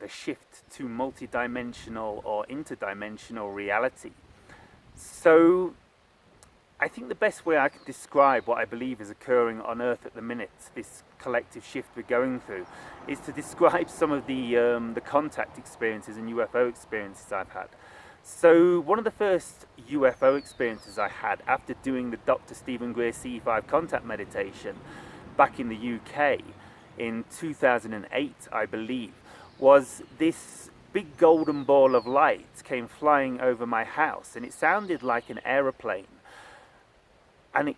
a shift to multidimensional or interdimensional reality. So I think the best way I can describe what I believe is occurring on Earth at the minute, this collective shift we're going through, is to describe some of the contact experiences and UFO experiences I've had. So one of the first UFO experiences I had after doing the Dr. Stephen Greer C5 contact meditation back in the UK in 2008, I believe, was this big golden ball of light came flying over my house, and it sounded like an aeroplane. And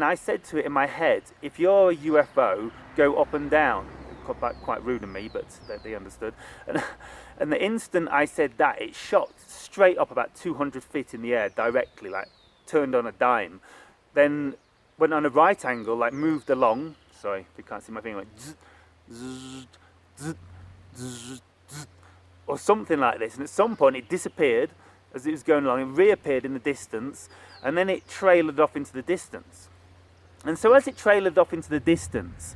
I said to it in my head, if you're a UFO, go up and down. Quite rude of me, but they understood. And the instant I said that, it shot straight up about 200 feet in the air directly, like turned on a dime. Then went on a right angle, like moved along. Sorry if you can't see my finger, like zzz, zzz, zzz, zzz, zzz, or something like this. And at some point it disappeared as it was going along. It reappeared in the distance, and then it trailed off into the distance. And so as it trailed off into the distance,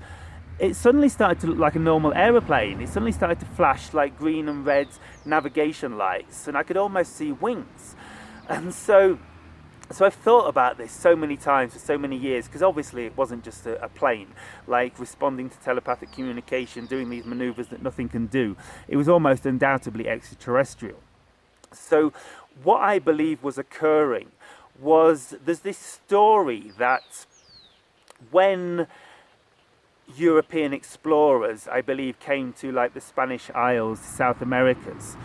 it suddenly started to look like a normal aeroplane. It suddenly started to flash like green and red navigation lights, and I could almost see wings. And so I've thought about this so many times for so many years, because obviously it wasn't just a plane, like responding to telepathic communication, doing these maneuvers that nothing can do. It was almost undoubtedly extraterrestrial. So what I believe was occurring was, there's this story that when European explorers, I believe, came to like the Spanish Isles, South Americas,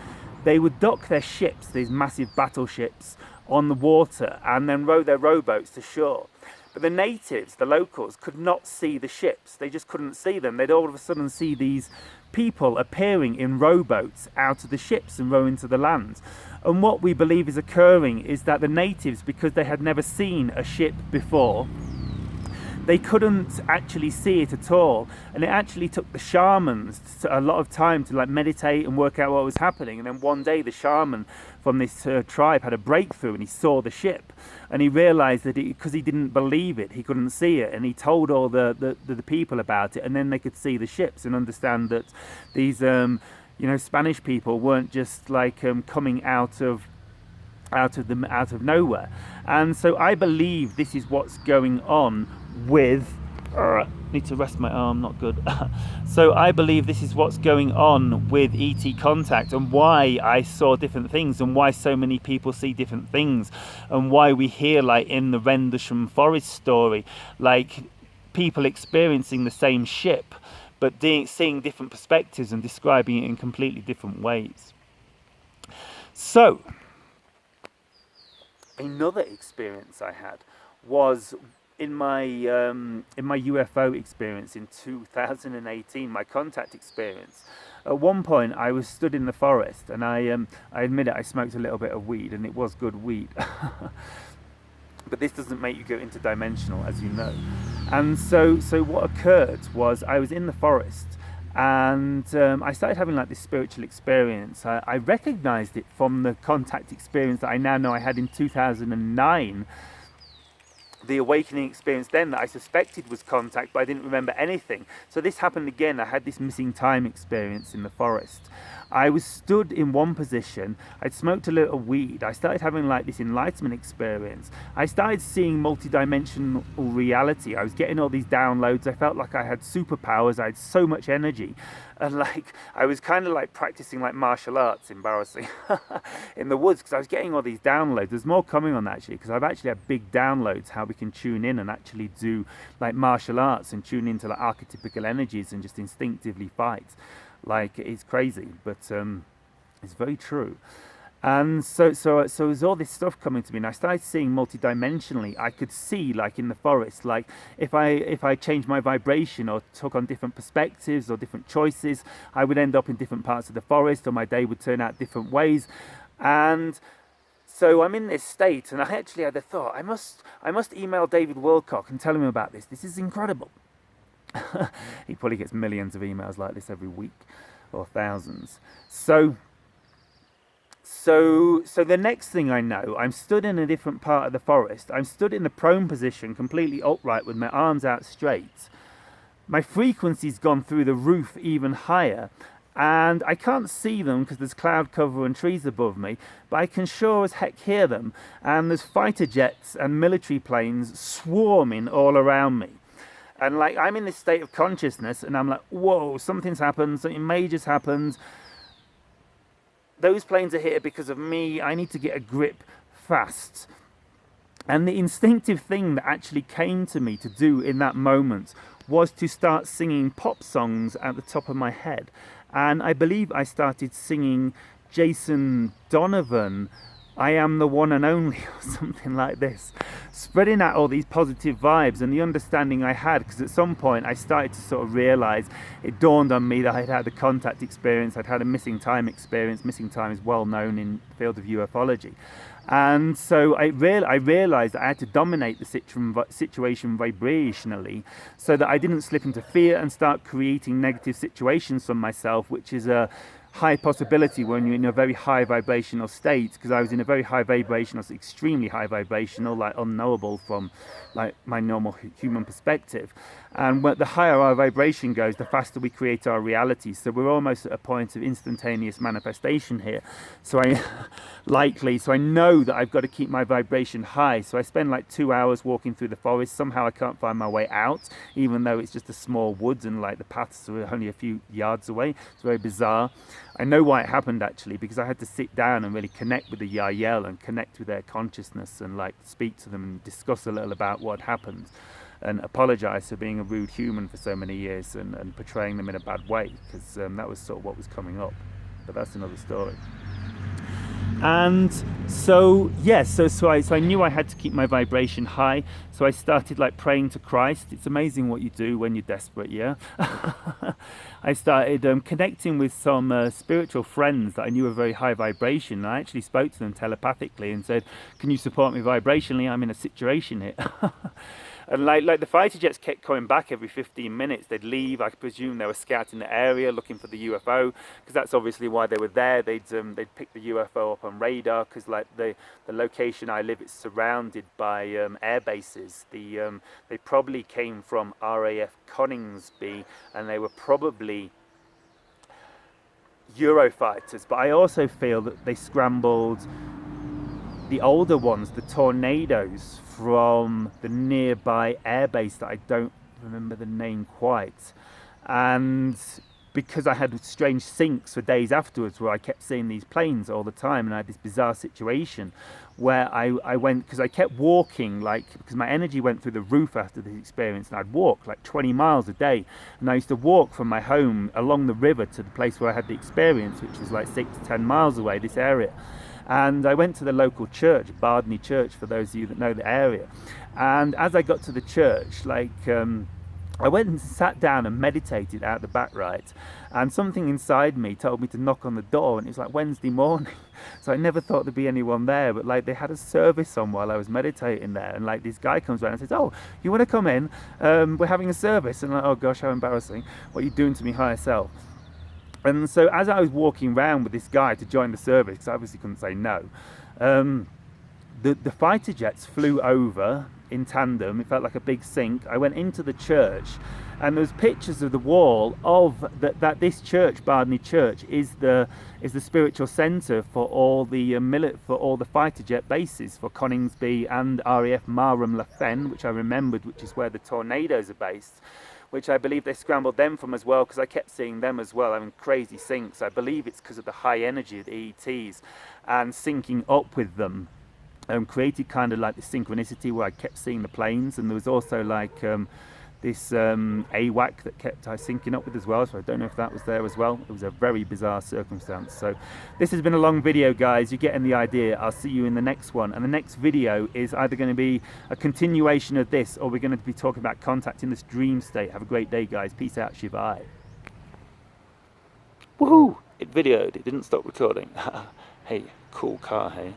they would dock their ships, these massive battleships, on the water and then row their rowboats to shore. But the natives, the locals, could not see the ships. They just couldn't see them. They'd all of a sudden see these people appearing in rowboats out of the ships and rowing to the land. And what we believe is occurring is that the natives, because they had never seen a ship before, they couldn't actually see it at all, and it actually took the shamans a lot of time to like meditate and work out what was happening. And then one day the shaman from this tribe had a breakthrough, and he saw the ship, and he realized that because he didn't believe it, he couldn't see it, and he told all the people about it, and then they could see the ships and understand that these Spanish people weren't just like coming out of nowhere. And so I believe this is what's going on with need to rest my arm, not good. So I believe this is what's going on with ET contact, and why I saw different things, and why so many people see different things, and why we hear, like in the Rendlesham Forest story, like people experiencing the same ship but seeing different perspectives and describing it in completely different ways. So another experience I had was in my UFO experience in 2018, my contact experience. At one point, I was stood in the forest, and I admit it, I smoked a little bit of weed, and it was good weed. But this doesn't make you go interdimensional, as you know. And so what occurred was, I was in the forest, and I started having like this spiritual experience. I recognized it from the contact experience that I now know I had in 2009. The awakening experience then that I suspected was contact, but I didn't remember anything. So this happened again. I had this missing time experience in the forest. I was stood in one position. I'd smoked a little weed. I started having like this enlightenment experience. I started seeing multidimensional reality. I was getting all these downloads. I felt like I had superpowers. I had so much energy. And like, I was kind of like practicing like martial arts, embarrassing, in the woods, because I was getting all these downloads. There's more coming on that actually, because I've actually had big downloads, how we can tune in and actually do like martial arts and tune into like archetypical energies and just instinctively fight. Like, it's crazy, but it's very true. And so there's all this stuff coming to me, and I started seeing multidimensionally. I could see, like in the forest, like if I changed my vibration or took on different perspectives or different choices, I would end up in different parts of the forest, or my day would turn out different ways. And so I'm in this state, and I actually had a thought, I must email David Wilcock and tell him about this. This is incredible. He probably gets millions of emails like this every week, or thousands. So the next thing I know, I'm stood in a different part of the forest. I'm stood in the prone position, completely upright with my arms out straight. My frequency's gone through the roof even higher, and I can't see them because there's cloud cover and trees above me, but I can sure as heck hear them, and there's fighter jets and military planes swarming all around me. And like, I'm in this state of consciousness, and I'm like, whoa, something's happened, something major's happened. Those planes are here because of me. I need to get a grip fast. And the instinctive thing that actually came to me to do in that moment was to start singing pop songs at the top of my head. And I believe I started singing Jason Donovan, I Am the One and Only, or something like this, spreading out all these positive vibes and the understanding I had, because at some point I started to sort of realize, it dawned on me that I'd had a contact experience, I'd had a missing time experience. Missing time is well known in the field of ufology. And so I realized that I had to dominate the situation vibrationally, so that I didn't slip into fear and start creating negative situations for myself, which is a high possibility when you're in a very high vibrational state, because I was in a very high vibrational, extremely high vibrational, like unknowable from like my normal human perspective. And the higher our vibration goes, the faster we create our reality. So we're almost at a point of instantaneous manifestation here. So I know that I've got to keep my vibration high. So I spend like 2 hours walking through the forest. Somehow I can't find my way out, even though it's just a small woods and like the paths are only a few yards away. It's very bizarre. I know why it happened actually, because I had to sit down and really connect with the Yael and connect with their consciousness and like speak to them and discuss a little about what happened, and apologize for being a rude human for so many years and portraying them in a bad way, because that was sort of what was coming up. But that's another story. And so yes, so I knew I had to keep my vibration high. So I started like praying to Christ. It's amazing what you do when you're desperate, yeah. I started connecting with some spiritual friends that I knew were very high vibration. I actually spoke to them telepathically and said, "Can you support me vibrationally? I'm in a situation here." And like the fighter jets kept coming back every 15 minutes. They'd leave. I presume they were scouting the area, looking for the UFO, because that's obviously why they were there. They'd pick the UFO up on radar, because like the location I live, it's surrounded by air bases. They probably came from RAF Coningsby, and they were probably Eurofighters. But I also feel that they scrambled the older ones, the Tornadoes, from the nearby airbase that I don't remember the name quite. And because I had strange syncs for days afterwards where I kept seeing these planes all the time, and I had this bizarre situation where I went, because I kept walking, like, because my energy went through the roof after this experience, and I'd walk like 20 miles a day. And I used to walk from my home along the river to the place where I had the experience, which was like 6 to 10 miles away, this area. And I went to the local church, Bardney Church, for those of you that know the area. And as I got to the church, like, I went and sat down and meditated out the back, right? And something inside me told me to knock on the door, and it was like Wednesday morning. So I never thought there'd be anyone there, but like they had a service on while I was meditating there. And like this guy comes around and says, "Oh, you want to come in? We're having a service." And I'm like, oh gosh, how embarrassing. What are you doing to me higher self? And so as I was walking around with this guy to join the service, because I obviously couldn't say no, the fighter jets flew over in tandem. It felt like a big sync. I went into the church, and there was pictures of the wall of that this church, Bardney Church, is the spiritual centre for all the fighter jet bases for Coningsby and RAF Marham La Fen, which I remembered, which is where the Tornadoes are based, which I believe they scrambled them from as well, because I kept seeing them as well, having crazy syncs. I believe it's because of the high energy of the ETs, and syncing up with them created kind of like the synchronicity where I kept seeing the planes. And there was also like this AWAC that kept I syncing up with as well, so I don't know if that was there as well. It was a very bizarre circumstance. So this has been a long video, guys. You're getting the idea. I'll see you in the next one, and the next video is either going to be a continuation of this, or we're going to be talking about contact in this dream state. Have a great day, guys. Peace out, Shivai. Woohoo! It videoed. It didn't stop recording. Hey, cool car, hey.